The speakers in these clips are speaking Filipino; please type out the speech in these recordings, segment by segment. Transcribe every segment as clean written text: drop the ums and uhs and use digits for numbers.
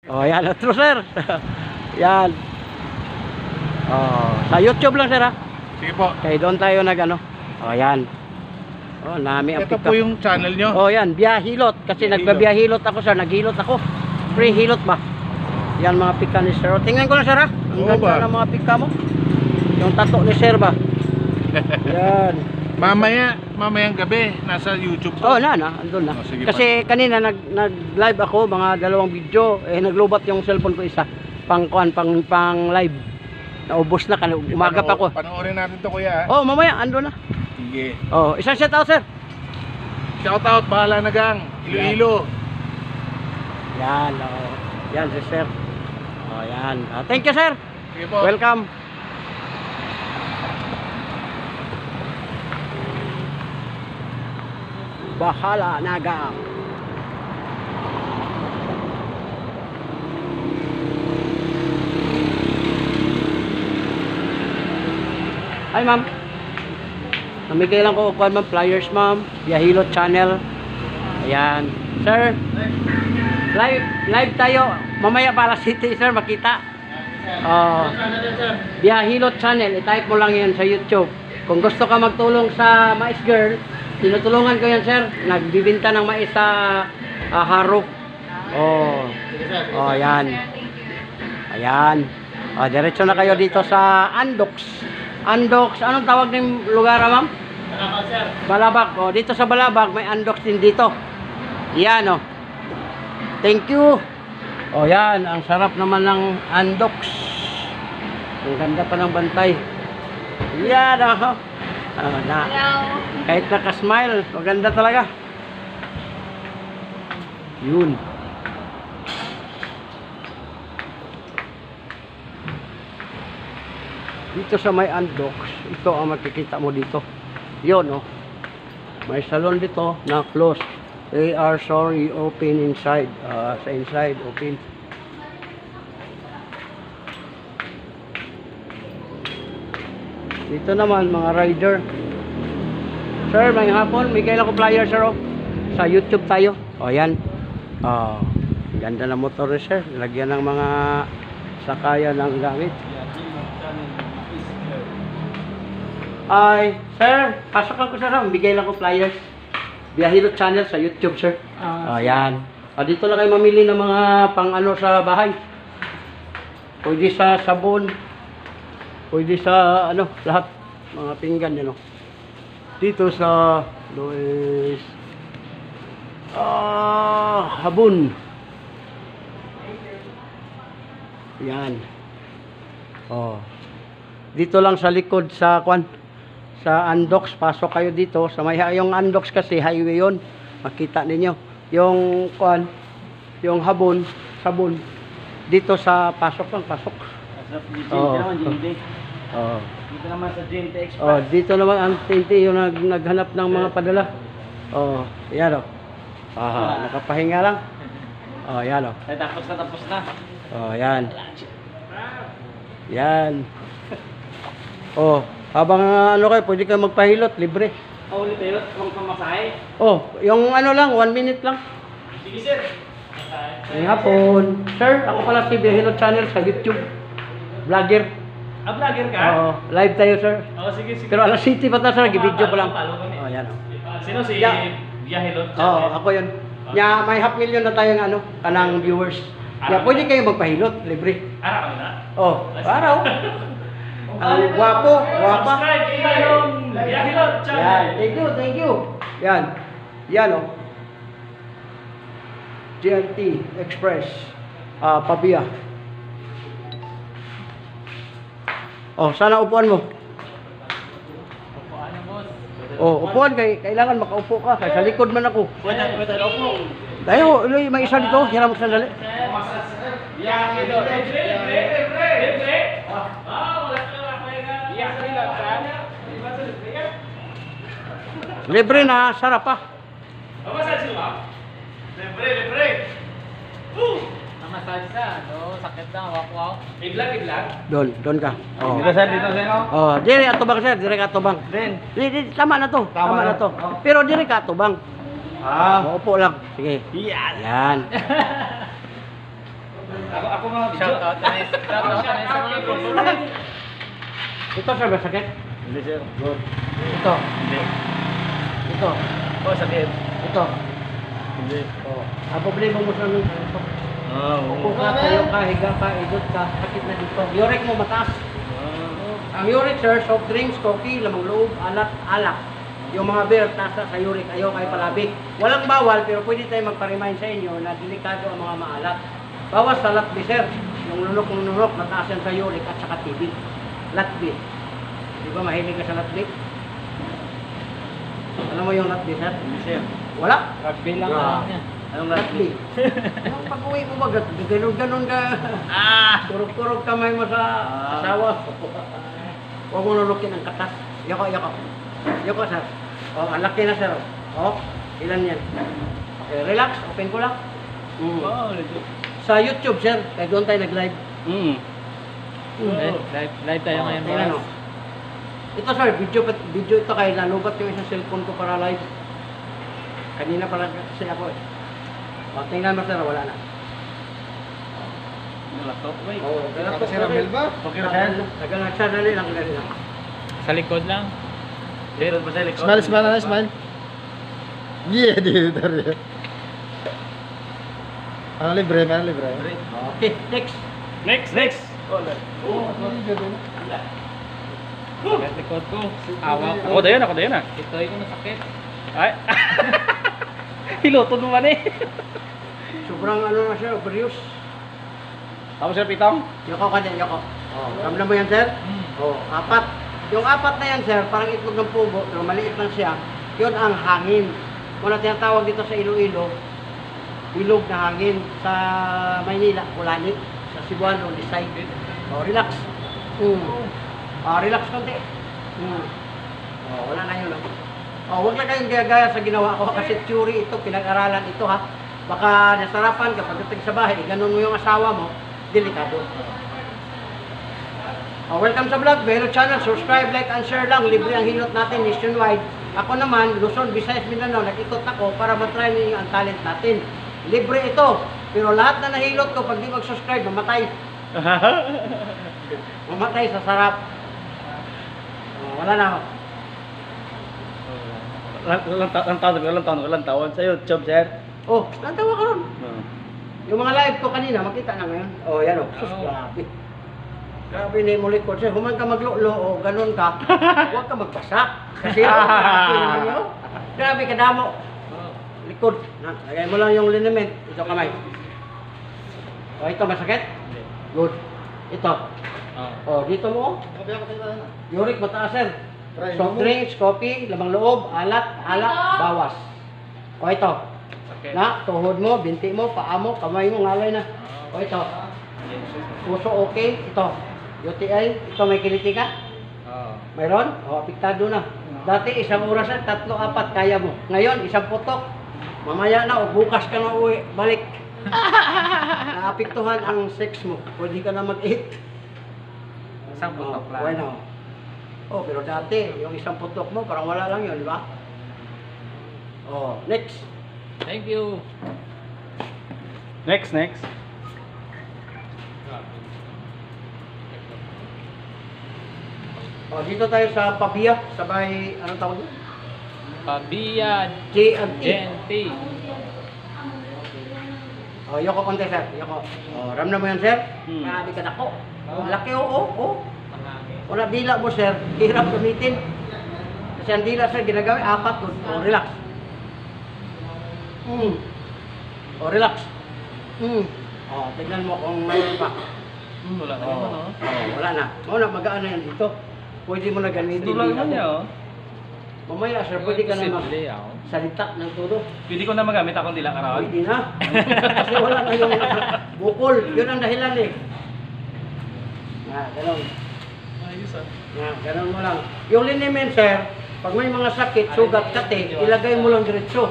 Oh, yan. True, sir. Yan. Oh, sa YouTube lang, sir, ha? Sige po. Kaya doon tayo nag-ano. Oh, yan. Oh, nami ang Ito pick po up. yung channel nyo. Oh, yan. Biyahilot. Kasi Biyahilot. nagbabiyahilot ako, sir. Naghilot ako. Free hilot ba? Yan mga pika ni sir. Oh, tingnan ko lang, sir, ha? Ang Oo ganda ba? ng mga pika mo. Yung tato ni sir ba? Yan. Mamayang gabi, nasa YouTube Oh, po. andun na. Oh, sige Kasi kanina nag-live ako, mga 2 video, naglubat yung cellphone ko isa. Pang live. Naubos na kanina, umaga pa ako. Panoorin natin to, kuya. Oh, mamaya andun na. Sige. Oh, isang shout out, sir. Shout out, bahala na gang. Iloilo. Yan, oh. Yan si sir. Oh, yan. Thank you, sir. Sige po. Welcome. Bahala naga. Hi, ma'am. Namigay lang ko kuan, ma'am, flyers, ma'am. Biyahilot channel. Ayan. Sir, live tayo. Mamaya para City, sir, makita. Biyahilot channel. I-type mo lang yan sa YouTube. Kung gusto ka magtulong sa Mais Girl, tinutulungan ko yan, sir. Nagbibinta ng mais sa Haro. Yan. Ayan. Diretso na kayo dito sa Andox. Andox, anong tawag ng lugar, ma'am? Balabag, sir. Balabag. Dito sa Balabag, may Andox din dito. Yan, Thank you. Yan. Ang sarap naman ng Andox. Ang ganda pa ng bantay. Yan, kahit naka-smile, maganda talaga. Yun. Dito sa may Andox, ito ang makikita mo dito. Yun, may salon dito na close. They are sorry, open inside. Sa inside, open. Dito naman, mga rider. Sir, may hapon, may kailan ko flyer, sir, sa YouTube tayo. Yan. Ganda na motor, sir. Lagyan ng mga sakayan ng gamit. Ay, sir, pasok lang ko, sir. Bigay lang ko flyers. Biyahilot channel sa YouTube, sir. Yan. Dito lang kayo mamili ng mga pang-ano sa bahay. Pwede sa sabon. Pwede sa lahat. Mga pinggan, Dito sa Luis. Habon. Yan. Dito lang sa likod sa sa Andox, pasok kayo dito sa may yung Andox kasi highway yon, makita ninyo yung yung habon, sabon dito sa pasok lang, pasok. Dito naman sa Gente Express. Dito naman ang tinte yung naghanap ng mga padala. Yan nakapahinga lang. Yan Ay, tapos na. Yan. Yan. Habang kayo, pwede kayo magpahilot, libre. Ulit tayo, kung pamasahe. Yung lang, 1 minute lang. Sige, sir. Ngayong hapon. Sir, ako pala si Biyahilot Channel sa YouTube. Vlogger. Vlogger ka? Live tayo, sir. Sige. Pero alas city pa tayo, sir. Video ko lang. Yan. Sino si Biyahilot? Ako yun. May 500,000 na tayong kanang viewers. Pwede kayo magpahilot, libre. Araw na? Araw. Ang guwapo, guwapa. Subscribe kayo yung Biyahilot channel. Yan, thank you. Yan, GNT Express. Pabia. Sana upuan mo. Upuan na, boss. Upuan, kailangan makaupo ka. Sa likod man ako. Wala upo. Tayo, may isa dito. Hiram mo sandali. Biyahilot. Libre. Wala ka lang. Biyahilot channel. Libre na, sarap pa. Massage ba? Libre. Massage sa, sakit na, wak. I-vlog. Doon ka. Dito, sir. Dire atubang, sir. Dire ka atubang. Tama na to. Tama na to. Pero dire ka atubang. Upo lang. Sige. Yan. Ako mga video. Shout out sa mga consultant. Ito sir, masakit? Hindi sir. Good. Ito. Hindi. Ito. Oh, sakit. Ito. Hindi. Oh. Ang problema mo sa ito. Ah, Upo ka, tayo ka, higa ka, idot ka, sakit na dito. Uric mo mataas. Ang uric sir, soft drinks, coffee, lamang loob, alat, alak. Yung mga beer, tasa sa uric, ayaw kayo palabik. Walang bawal, pero pwede tayo magpa-remind sa inyo na delikado ang mga maalat. Bawas sa latbi sir, yung lunok, mataas yan sa uric at saka TB. Latbi. Di ba mahilig ka sa latbi? Alam mo yung latbi sir? Hindi sir. Wala? Rugby lang Ah. alam niya. Anong Latbi. Yung pag-uwi mo ba, ganun ka, kurog-kurog kamay mo sa asawa. Huwag mo lulukin ang katas. Yoko. Yoko, sir. Oh, ang laki na, sir. Oh, ilan yan? Okay, relax. Open ko lang. Wow, legit. Sa YouTube, sir. Kaya doon tayo nag-live. Live tayo ngayon. Tingnan mo. Ito, sir. Video ito kaya nalubat yung isang cellphone ko para live. Kanina pala kasi ako eh. O, tingnan mo, sir. Wala na. Yung laptop. Wait. Oh, Tapos si Ramel ba? Okay na sir. Tagal na siya. Dali lang. Sa likod lang. Dito ba sa likod? Smile. Yeah, dito rin. Ano libre? Okay, next. Next. Sa likod ko. Awa ko. Ako dayan ah. Ito yung masakit. Ay. Hilotod mo man eh. Sobrang ano na siya, overuse. Tapos sir, pitong. Yoko ka din, yoko. Oh, ramdam mo yan, sir? Oh, 4. Yung 4 na yan, sir, parang itlog ng pugo, pero maliit lang siya. Yun ang hangin. Muna tinatawag dito sa Iloilo, ilog na hangin. Sa Maynila, Kulani. Sa Cebuano, Lisay. Oh, relax. Relax konti. Oh, wala na yun. Oh, huwag na kayong gaya sa ginawa ko kasi theory ito, pinag-aralan ito ha. Baka nasarapan ka pagdating sa bahay, ganun mo yung asawa mo, delikado. Welcome sa vlog, Velo Channel, subscribe, like, and share lang. Libre ang hilot natin nationwide. Ako naman, Luzon, Visayas, Mindanao, nag-ikot ako para matry ninyo ang talent natin. Libre ito, pero lahat na nahilot ko, pag di mag-subscribe, mamatay. Mamatay sa sarap. Wala na ako. Ilang taon sa YouTube, sir. Oh, natawa ka ron. Yung mga live ko kanina, makita na ngayon. Oh, yan oh. Sus, grabe. Grabe na yung likod. Sir, human ka maglulo o ganun ka, huwag ka magpasak. Kasi grabe ka damo. Likod. Lagay mo lang yung liniment. Ito kamay. Oh, ito masakit? Good. Ito. Oh, dito mo. Uric mataas, sir. Soft drinks, coffee, lamang loob, alak, bawas. O ito. Na, tuhod mo, binti mo, paa mo, kamay mo, ngalay na. O ito. Puso okay. Ito. UTI. Ito may kiliti ka? Mayroon? O, apektado na. Dati isang oras na, 3-4 kaya mo. Ngayon, isang putok. Mamaya na, o bukas ka na uwi, balik. Naapektuhan ang sex mo. Pwede ka na mag-eat. Isang putok lang. Bueno. Oh, pero dati, yung isang putok mo, parang wala lang yun, di ba? Oh, next. Thank you. Next. Oh, dito tayo sa Pabia, sabay, anong tawag yun? Pabia J&T. GNT. Oh, yoko konti, sir. Yoko. Oh, ramdam mo yan, sir? Grabe ka dako. Laki, oh. Wala dila mo, sir. Hirap gamitin. Kasi ang dila, sir, ginagawin, 4 doon. Oh, relax. Oh, relax. Oh, tignan mo kung mayroon pa. Wala na Oh, naman, oh. wala na. Mauna, magaan na yan dito. Pwede mo na gamitin. Ito lang naman niya, oh. Mamaya, sir, pwede ka na Simple, oh. magsalita ng todo. Pwede ko na magamit akong dila karawag. Pwede na. Kasi wala na yung bukol. Yun ang dahilan eh. Ganun. Ayos, ah. Ganun mo lang. Yung liniment, sir, pag may mga sakit, sugat, kate, ilagay mo lang diretso.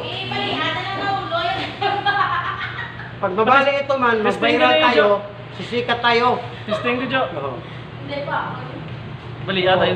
Pag mabali ito man, mag-viral tayo, sisikat tayo. Testing ko, Jo. Oo. Bali ata yun.